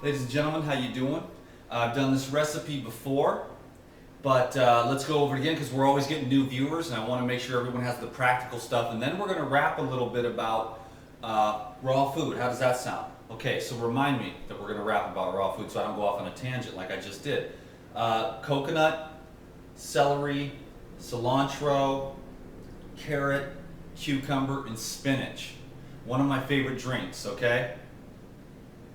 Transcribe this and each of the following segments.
Ladies and gentlemen, how you doing? I've done this recipe before, but let's go over it again because we're always getting new viewers and I want to make sure everyone has the practical stuff. And then we're going to rap a little bit about raw food. How does that sound? Okay, so remind me that we're going to rap about raw food so I don't go off on a tangent like I just did. Coconut, celery, cilantro, carrot, cucumber, and spinach. One of my favorite drinks, okay?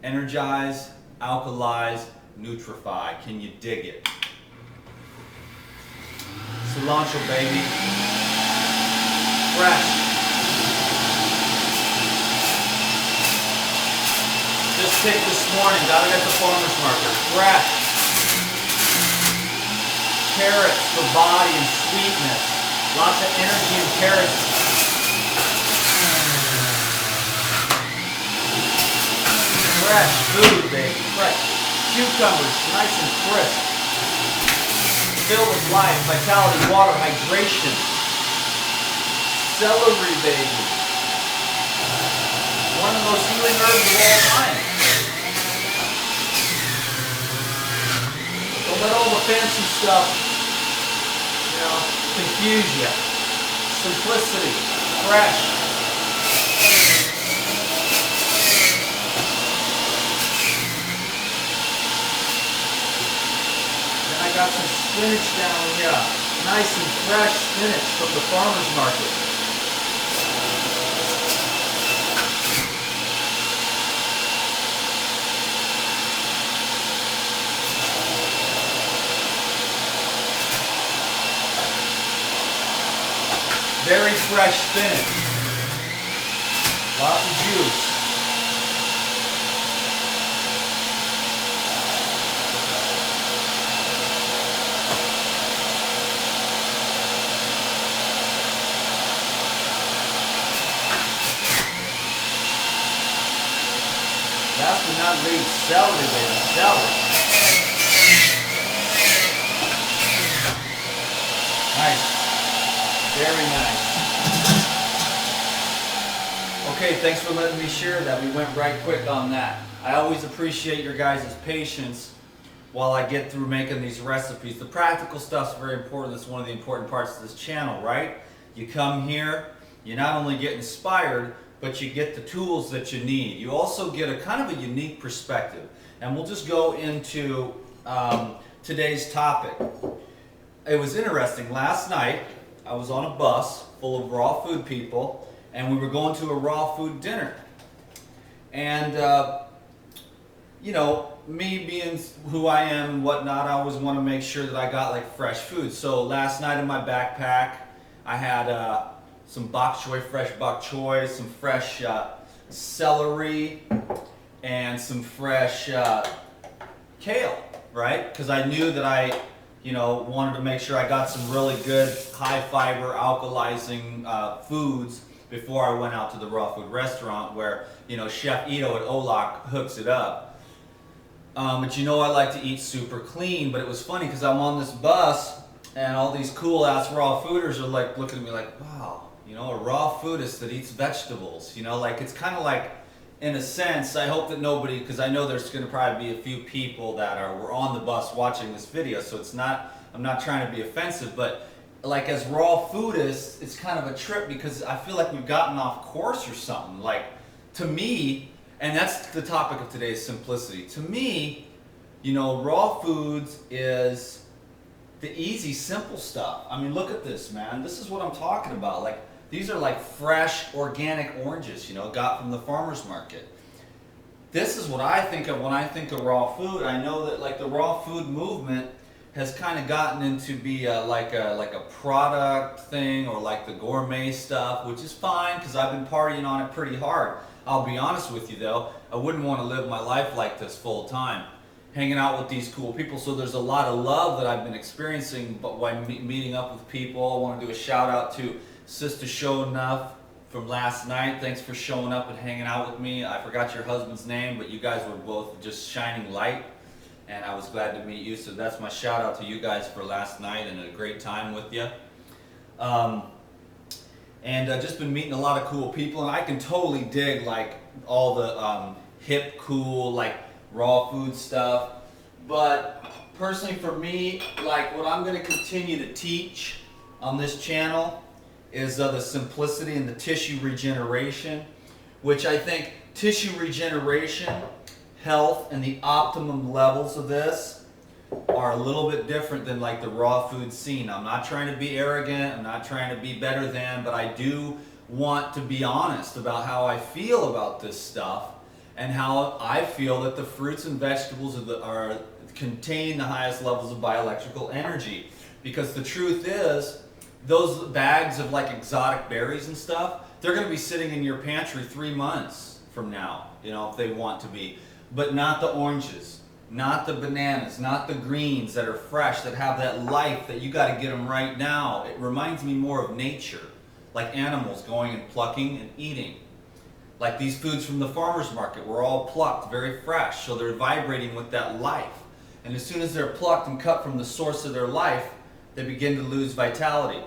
ENERGIZE, ALKALIZE, NUTRIFY. Can you dig it? Cilantro, baby. Fresh. Just picked this morning. Got it at the farmer's market. Fresh. Carrots for body and sweetness. Lots of energy in carrots. Fresh food, baby. Fresh. Cucumbers, nice and crisp. Filled with life, vitality, water, hydration. Celery, baby. One of the most healing herbs of all time. Don't let all the fancy stuff, confuse you. Simplicity, fresh. I got some spinach down here. Nice and fresh spinach from the farmer's market. Very fresh spinach. Lots of juice. Last but not least, celery, baby. Celery. Nice. Very nice. Okay, thanks for letting me share that. We went right quick on that. I always appreciate your guys' patience while I get through making these recipes. The practical stuff's very important. That's one of the important parts of this channel, right? You come here, you not only get inspired, but you get the tools that you need. You also get a kind of a unique perspective. And we'll just go into today's topic. It was interesting. Last night, I was on a bus full of raw food people, and we were going to a raw food dinner. And, me being who I am and whatnot, I always want to make sure that I got like fresh food. So last night in my backpack, I had some bok choy, fresh bok choy, some fresh celery, and some fresh kale, right? Because I knew that I, wanted to make sure I got some really good high fiber alkalizing foods before I went out to the raw food restaurant where, Chef Ito at Olak hooks it up. But I like to eat super clean, but it was funny because I'm on this bus and all these cool ass raw fooders are like looking at me like, wow. A raw foodist that eats vegetables, it's kind of like, in a sense, I hope that nobody, because I know there's going to probably be a few people that were on the bus watching this video, so I'm not trying to be offensive, but like as raw foodists, it's kind of a trip because I feel like we've gotten off course or something. Like, to me, and that's the topic of today's simplicity, to me, raw foods is the easy, simple stuff. I mean, look at this, man. This is what I'm talking about. Like, these are like fresh, organic oranges, got from the farmer's market. This is what I think of when I think of raw food. I know that like the raw food movement has kind of gotten into be like a product thing or like the gourmet stuff, which is fine because I've been partying on it pretty hard. I'll be honest with you though, I wouldn't want to live my life like this full time, hanging out with these cool people. So there's a lot of love that I've been experiencing, but when meeting up with people, I want to do a shout out to Sister Show Enough from last night. Thanks for showing up and hanging out with me. I forgot your husband's name, but you guys were both just shining light, and I was glad to meet you. So that's my shout out to you guys for last night and a great time with you. And I've just been meeting a lot of cool people, and I can totally dig like all the hip, cool, like raw food stuff. But personally for me, like what I'm gonna continue to teach on this channel is the simplicity and the tissue regeneration, which I think tissue regeneration, health, and the optimum levels of this are a little bit different than like the raw food scene. I'm not trying to be arrogant, I'm not trying to be better than, but I do want to be honest about how I feel about this stuff and how I feel that the fruits and vegetables contain the highest levels of bioelectrical energy. Because the truth is, those bags of like exotic berries and stuff, they're going to be sitting in your pantry 3 months from now, you know, if they want to be. But not the oranges, not the bananas, not the greens that are fresh, that have that life that you got to get them right now. It reminds me more of nature, like animals going and plucking and eating. Like these foods from the farmer's market were all plucked, very fresh, so they're vibrating with that life. And as soon as they're plucked and cut from the source of their life, they begin to lose vitality.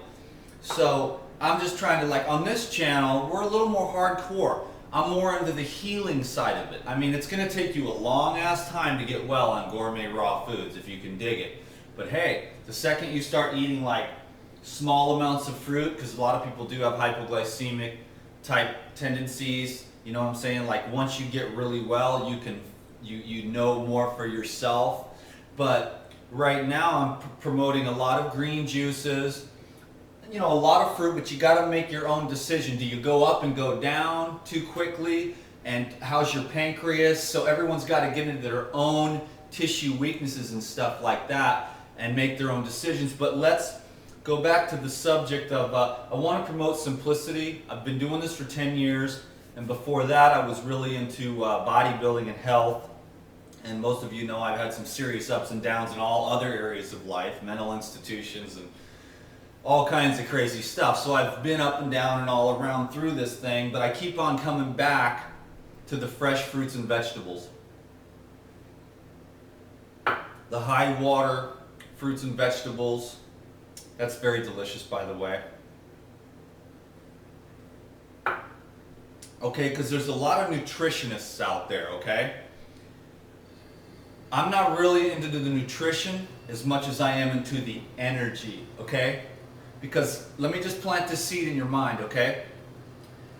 So I'm just trying to, like, on this channel, we're a little more hardcore. I'm more into the healing side of it. I mean, it's going to take you a long ass time to get well on gourmet raw foods if you can dig it. But hey, the second you start eating like small amounts of fruit, because a lot of people do have hypoglycemic type tendencies, you know what I'm saying? Like once you get really well, you know more for yourself. But right now I'm promoting a lot of green juices, you know, a lot of fruit, but you got to make your own decision. Do you go up and go down too quickly? And how's your pancreas? So everyone's got to get into their own tissue weaknesses and stuff like that and make their own decisions. But let's go back to the subject of, I want to promote simplicity. I've been doing this for 10 years. And before that, I was really into bodybuilding and health. And most of you know I've had some serious ups and downs in all other areas of life, mental institutions and all kinds of crazy stuff. So I've been up and down and all around through this thing, but I keep on coming back to the fresh fruits and vegetables. The high water fruits and vegetables, that's very delicious, by the way. Okay, because there's a lot of nutritionists out there, okay? I'm not really into the nutrition as much as I am into the energy, okay? Because let me just plant this seed in your mind, okay?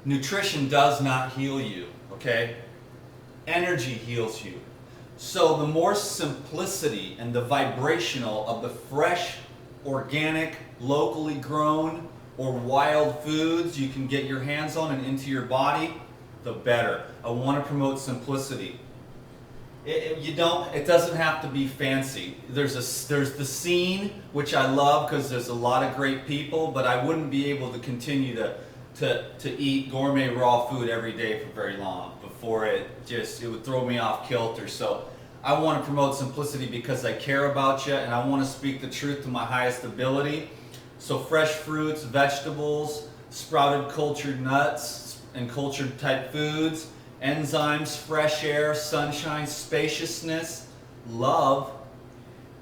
Nutrition does not heal you, okay? Energy heals you. So the more simplicity and the vibrational of the fresh, organic, locally grown, or wild foods you can get your hands on and into your body, the better. I want to promote simplicity. It doesn't have to be fancy. There's the scene, which I love because there's a lot of great people, but I wouldn't be able to continue to eat gourmet raw food every day for very long before it would throw me off kilter. So I want to promote simplicity because I care about you and I want to speak the truth to my highest ability. So fresh fruits, vegetables, sprouted cultured nuts and cultured type foods, enzymes, fresh air, sunshine, spaciousness, love,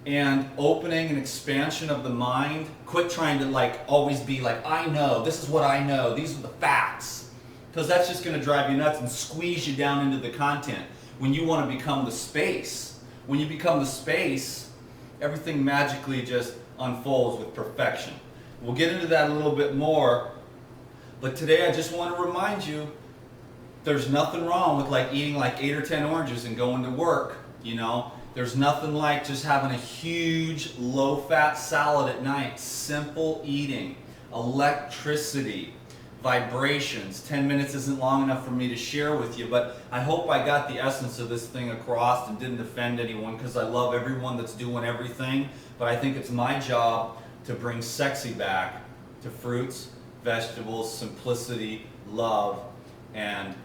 and opening and expansion of the mind. Quit trying to like always be like, I know, this is what I know, these are the facts. Because that's just going to drive you nuts and squeeze you down into the content. When you want to become the space, when you become the space, everything magically just unfolds with perfection. We'll get into that a little bit more, but today I just want to remind you there's nothing wrong with like eating like 8 or 10 oranges and going to work, you know. There's nothing like just having a huge low-fat salad at night. Simple eating, electricity, vibrations. 10 minutes isn't long enough for me to share with you, but I hope I got the essence of this thing across and didn't offend anyone, because I love everyone that's doing everything, but I think it's my job to bring sexy back to fruits, vegetables, simplicity, love, and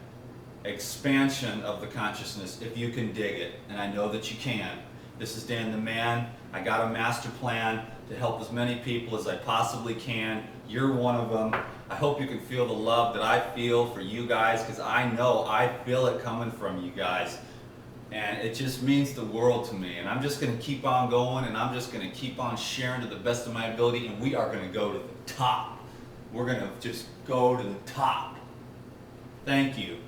expansion of the consciousness if you can dig it, and I know that you can. This is Dan the Man. I got a master plan to help as many people as I possibly can. You're one of them. I hope you can feel the love that I feel for you guys, because I know I feel it coming from you guys, and it just means the world to me. And I'm just going to keep on going, and I'm just going to keep on sharing to the best of my ability, and we are going to go to the top. We're going to just go to the top. Thank you.